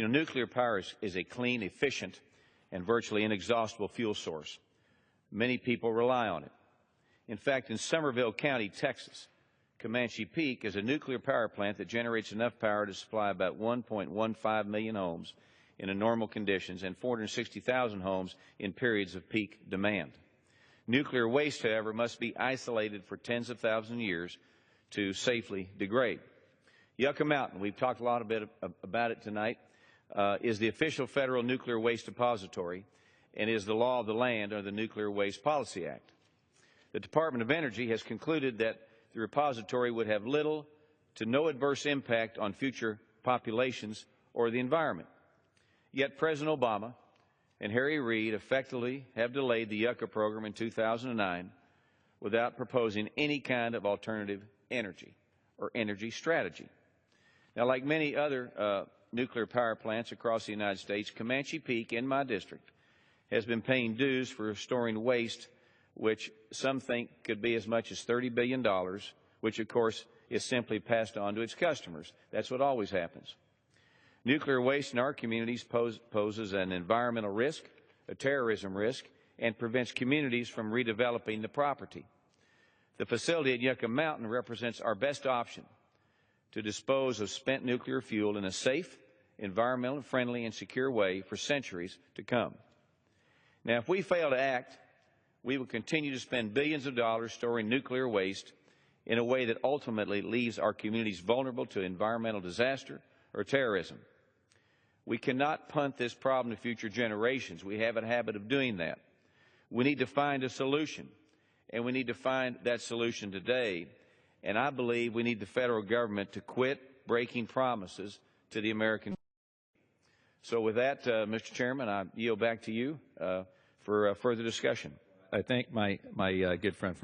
You know, nuclear power is a clean, efficient, and virtually inexhaustible fuel source. Many people rely on it. In fact, in Somerville County, Texas, Comanche Peak is a nuclear power plant that generates enough power to supply about 1.15 million homes in normal conditions and 460,000 homes in periods of peak demand. Nuclear waste, however, must be isolated for tens of thousands of years to safely degrade. Yucca Mountain, we've talked a lot about it tonight, is the official federal nuclear waste depository and is the law of the land under the Nuclear Waste Policy Act. The Department of Energy has concluded that the repository would have little to no adverse impact on future populations or the environment. Yet President Obama and Harry Reid effectively have delayed the Yucca program in 2009 without proposing any kind of alternative energy or energy strategy. Now, like many other nuclear power plants across the United States, Comanche Peak in my district has been paying dues for storing waste, which some think could be as much as $30 billion, which, of course, is simply passed on to its customers. That's what always happens. Nuclear waste in our communities poses an environmental risk, a terrorism risk, and prevents communities from redeveloping the property. The facility at Yucca Mountain represents our best option to dispose of spent nuclear fuel in a safe, environmentally friendly, and secure way for centuries to come. Now, if we fail to act, we will continue to spend billions of dollars storing nuclear waste in a way that ultimately leaves our communities vulnerable to environmental disaster or terrorism. We cannot punt this problem to future generations. We have a habit of doing that. We need to find a solution, and we need to find that solution today. And I believe we need the federal government to quit breaking promises to the American people. So with that, Mr. Chairman, I yield back to you for further discussion. I thank my good friend from